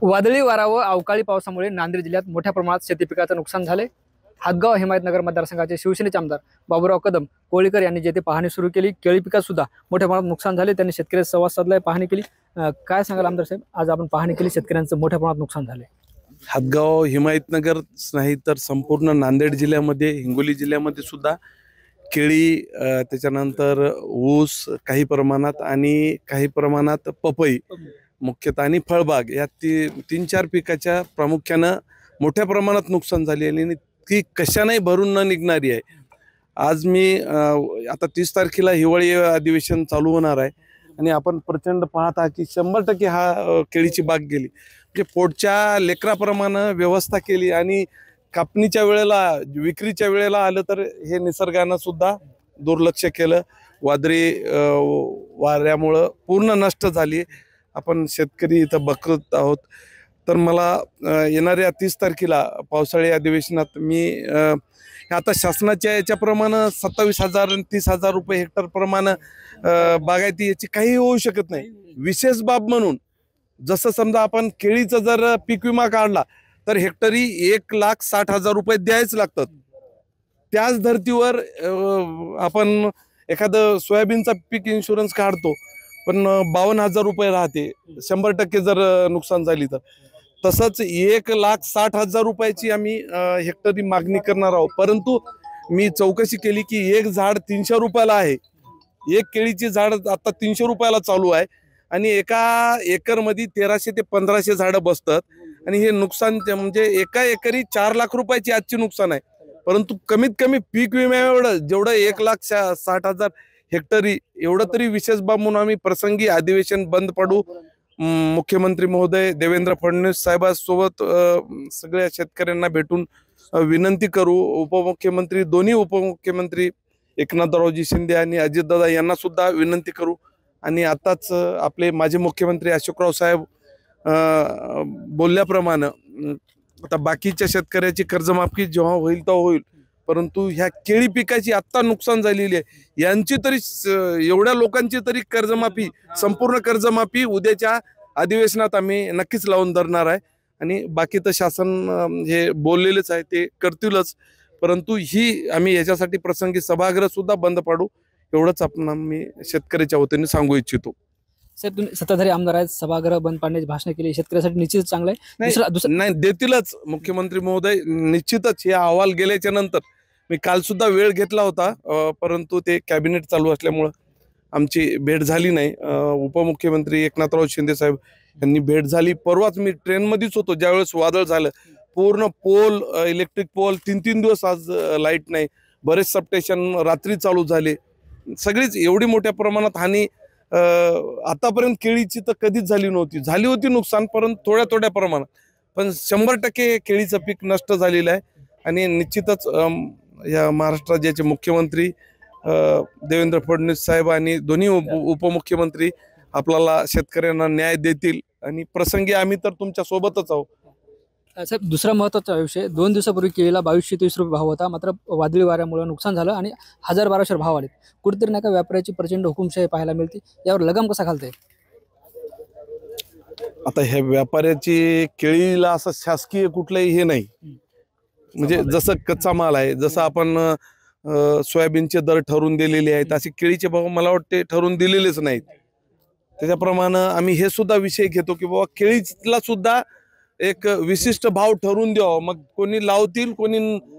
वादळी वारा व अवकाळी पावसामुळे नांदेड जिल्ह्यात मोठ्या प्रमाणात शेती पिकाचं नुकसान झाले। हातगाव हिमायतनगर मतदारसंघाचे शिवसेनेचे आमदार बाबूराव कदम कोळीकर यांनी जेथे पाहणी सुरू केली, केळी पिकात सुद्धा मोठ्या प्रमाणात नुकसान झाले। त्यांनी शेतकऱ्यांशी संवाद साधलाय, पाहणी केली। काय सांगाल आमदार साहेब, आज आपण पाहणी केली, शेतकऱ्यांचं मोठ्या प्रमाणात नुकसान झाले। हातगाव हिमायतनगर नाही तर संपूर्ण नांदेड जिल्ह्यामध्ये, हिंगोली जिल्ह्यामध्ये सुद्धा केळी, त्याच्यानंतर ऊस काही प्रमाणात आणि काही प्रमाणात पपई मुख्यतः आणि फळबाग या तीन चार पिकाच्या प्रामुख्यानं मोठ्या प्रमाणात नुकसान झाले आणि ती कशाने भरून न निघणारी आहे। आज मी आता 30 तारखेला हिवाळी अधिवेशन चालू होणार आहे आणि आपण प्रचंड पाहता की 100% हा केळीची बाग गेली। म्हणजे पोटच्या लेकराप्रमाणे व्यवस्था केली आणि कापणीच्या वेळेला, विक्रीच्या वेळेला आलं तर हे निसर्गानं सुद्धा दुर्लक्ष केलं। वादळी वाऱ्यामुळं पूर्ण नष्ट झाली। आपण शेतकरी इथं बघत आहोत। तर मला येणाऱ्या 30 तारखेला पावसाळी अधिवेशनात मी आता शासनाच्या याच्याप्रमाणे 27,000 आणि 30,000 रुपये हेक्टर प्रमाणे बागायती याची काही होऊ शकत नाही। विशेष बाब म्हणून जसं समजा आपण केळीचा जर पीक विमा काढला तर हेक्टरी 1,60,000 रुपये द्यायच लागतात। त्याच धर्तीवर आपण एखादं सोयाबीनचा पीक इन्शुरन्स काढतो पण 52,000 रुपये राहते 100% जर नुकसान झाली तर। तसंच 1,60,000 रुपयाची आम्ही हेक्टरी मागणी करणार आहोत। परंतु मी चौकशी केली की एक झाड 300 रुपयाला आहे, एक केळीची झाड आता 300 रुपयाला चालू आहे आणि एका एकरमध्ये 1300 ते 1500 झाडं बसतात आणि हे नुकसान म्हणजे एका एकरी 4 लाख रुपयाची आजची नुकसान आहे। परंतु कमीत कमी पीक विमा एवढं जेवढं 1,60,000 हेक्टरी एवढं तरी विशेष बाब म्हणून आम्ही प्रसंगी अधिवेशन बंद पाडू। मुख्यमंत्री महोदय देवेंद्र फडणवीस साहेबांसोबत सगळ्या शेतकऱ्यांना भेटून विनंती करू। उपमुख्यमंत्री, दोन्ही उपमुख्यमंत्री एकनाथरावजी शिंदे आणि अजितदादा यांना सुद्धा विनंती करू। आणि आताच आपले माजी मुख्यमंत्री अशोकराव साहेब बोलल्याप्रमाणे आता बाकीच्या शेतकऱ्याची कर्जमाफी जेव्हा होईल तेव्हा होईल, परंतु ह्या केळी पिकाची आत्ता नुकसान झालेली आहे यांची तरी एवढ्या लोकांची तरी कर्जमाफी, संपूर्ण कर्जमाफी उद्याच्या अधिवेशनात आम्ही नक्कीच लावून धरणार आहे। आणि बाकी तर शासन हे बोललेलेच आहे ते करतीलच, परंतु ही आम्ही याच्यासाठी प्रसंगी सभागृह सुद्धा बंद पाडू एवढंच आपण मी शेतकऱ्याच्या वतीने सांगू इच्छितो। साहेब, तुम्ही सत्ताधारी आमदार आहेत, सभागृह बंद पाडण्याची भाषण केली, शेतकऱ्यासाठी निश्चित चांगलं आहे। नाही देतीलच मुख्यमंत्री महोदय, निश्चितच हे अहवाल गेल्याच्या नंतर। मी काल सुद्धा वेळ घेतला होता, परंतु ते कॅबिनेट चालू असल्यामुळं आमची भेट झाली नाही। उपमुख्यमंत्री एकनाथराव शिंदे साहेब यांनी भेट झाली। परवाच मी ट्रेनमध्येच होतो ज्यावेळेस वादळ झालं, पूर्ण पोल, इलेक्ट्रिक पोल 3-3 दिवस आज लाईट नाही, बरेच सबस्टेशन रात्री चालू झाले। सगळीच एवढी मोठ्या प्रमाणात हानी आतापर्यंत केळीची तर कधीच झाली नव्हती। झाली होती नुकसान, परंतु थोड्या प्रमाणात, पण 100% केळीचं पीक नष्ट झालेलं आहे। आणि निश्चितच या महाराष्ट्र राज्याचे मुख्यमंत्री देवेंद्र फडणवीस साहेब आणि दोन्ही उपमुख्यमंत्री आपल्याला शेतकऱ्यांना न्याय देतील आणि प्रसंगी आम्ही तर तुमच्या सोबतच आहोत। साहेब, दुसरा महत्त्वाचा विषय, 2 दिवसापूर्वी केळीला 2230 रुपये भाव होता, मात्र वादळी वाऱ्यामुळे नुकसान झालं आणि 1000-1200 भाव आले। कुठेतरी नाही का व्यापाऱ्याची प्रचंड हुकुमशाही पाहायला मिळते, यावर लगाम कसा घालताय? आता ह्या व्यापाऱ्याची केळीला असं शासकीय कुठलंही हे नाही, म्हणजे जसं कच्चा माल आहे, जसं आपण सोयाबीनचे दर ठरवून दिलेले आहेत, असे केळीचे भाव मला वाटते ठरवून दिलेलेच नाहीत। त्याच्याप्रमाणे आम्ही हे सुद्धा विषय घेतो की बाबा केळीला सुद्धा एक विशिष्ट भाव ठरवून द्यावा। मग कोणी लावतील, कोणी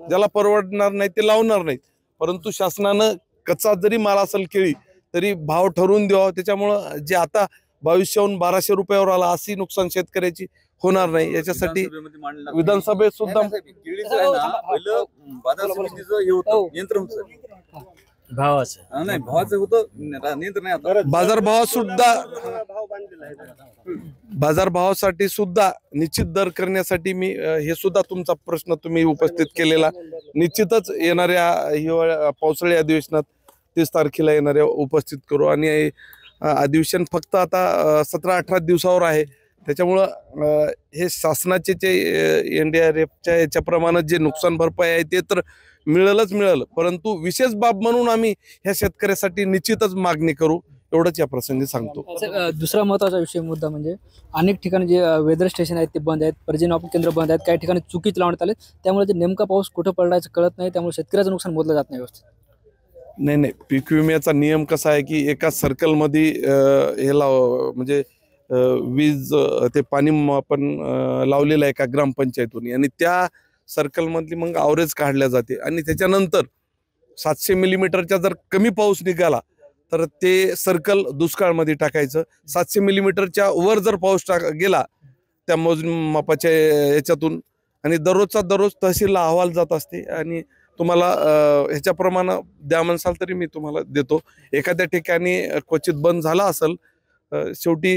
ज्याला परवडणार नाही ते लावणार नाहीत, परंतु शासनानं कच्चा जरी माल असेल केळी तरी भाव ठरवून द्यावा। त्याच्यामुळं जे आता 2200-1200 रुपयावर आला अशी नुकसान शेतकऱ्याची होणार नाही। याच्यासाठी विधानसभेत सुद्धा बाजारभावासाठी सुद्धा निश्चित दर करण्यासाठी मी हे सुद्धा तुमचा प्रश्न तुम्ही उपस्थित केलेला निश्चितच येणाऱ्या हिवाळ्या पावसाळी अधिवेशनात 30 तारखेला येणाऱ्या उपस्थित करू। आणि अधिवेशन फक्त आता 17-18 दिवसावर आहे, त्याच्यामुळं हे शासनाचे जे NDRFच्या याच्याप्रमाणे जे नुकसान भरपाई आहे ते तर मिळेलच, परंतु विशेष बाब म्हणून आम्ही ह्या शेतकऱ्यासाठी निश्चितच मागणी करू एवढंच या प्रसंगी सांगतो. दुसरा महत्त्वाचा विषय मुद्दा म्हणजे अनेक ठिकाणी जे वेदर स्टेशन आहेत ते बंद आहेत, पर्जन्यमापन केंद्र बंद आहेत, काही ठिकाणी चुकीच लावण्यात आले, त्यामुळे जे नेमका पाऊस कुठं पडलायचं कळत नाही, त्यामुळे शेतकऱ्याचं नुकसान मोजलं जात नाही व्यवस्थित. नाही, पीक विम्याचा नियम कसा आहे की एका सर्कलमध्ये ह्याला म्हणजे वीज ते पाणी आपण लावलेलं आहे का ग्रामपंचायतून, आणि त्या सर्कलमधली मग ॲव्हरेज काढल्या जाते, आणि त्याच्यानंतर 700 मिलीमीटरच्या जर कमी पाऊस निघाला तर ते सर्कल दुष्काळमध्ये टाकायचं. 700 मिलीमीटरच्या वर जर पाऊस गेला त्या मोजमापाच्या याच्यातून, आणि दररोज तहसीलला अहवाल जात असते, आणि तुम्हाला ह्याच्याप्रमाणे द्या म्हणसाल तरी मी तुम्हाला देतो. एखाद्या ठिकाणी क्वचित बंद झाला असेल, शेवटी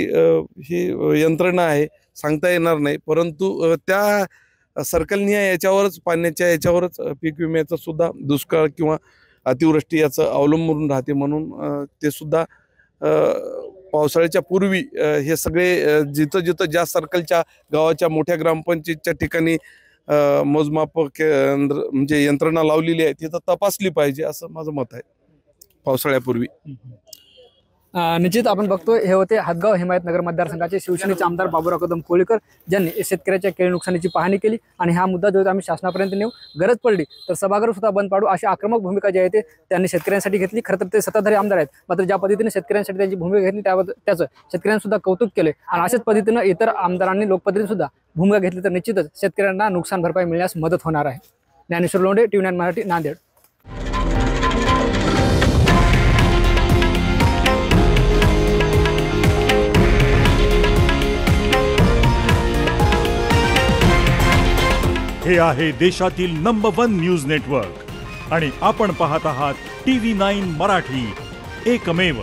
ही यंत्रणा आहे, सांगता येणार नाही, परंतु त्या सर्कलनिहाय याच्यावरच, पाण्याच्या याच्यावरच पीक विम्याचं सुद्धा दुष्काळ किंवा अतिवृष्टी याचं अवलंबून राहते. म्हणून ते सुद्धा पावसाळ्याच्या पूर्वी हे सगळे जिथं ज्या सर्कलच्या गावाच्या मोठ्या ग्रामपंचायतच्या ठिकाणी मोजमाप केंद्र म्हणजे यंत्रणा लावलेली आहे तिथं तपासली पाहिजे, असं माझं मत आहे पावसाळ्यापूर्वी. निश्चित आपण बघतोय हे होते हातगाव हिमायतनगर मतदारसंघाचे शिवसेनेचे आमदार बाबुराव कदम कोळीकर, ज्यांनी शेतकऱ्याच्या केळी नुकसानीची पाहणी केली, आणि हा मुद्दा जो आम्ही शासनापर्यंत नेऊ, गरज पडली तर सभागृह सुद्धा बंद पाडू, अशी आक्रमक भूमिका जी आहे ते त्यांनी शेतकऱ्यांसाठी घेतली. खरं तर ते सत्ताधारी आमदार आहेत, मात्र ज्या पद्धतीने शेतकऱ्यांसाठी त्यांची भूमिका घेतली त्याचं शेतकऱ्यांनी सुद्धा कौतुक केले, आणि अशाच पद्धतीनं इतर आमदारांनी लोकप्रतिनिधी सुद्धा भूमिका घेतली तर निश्चितच शेतकऱ्यांना नुकसान भरपाई मिळण्यास मदत होणार आहे. ज्ञानेश्वर लोंढे, TV9 मराठी, नांदेड. हे आहे देशातील नंबर 1 न्यूज नेटवर्क, आणि आपण पाहत आहात TV9 मराठी, एकमेव.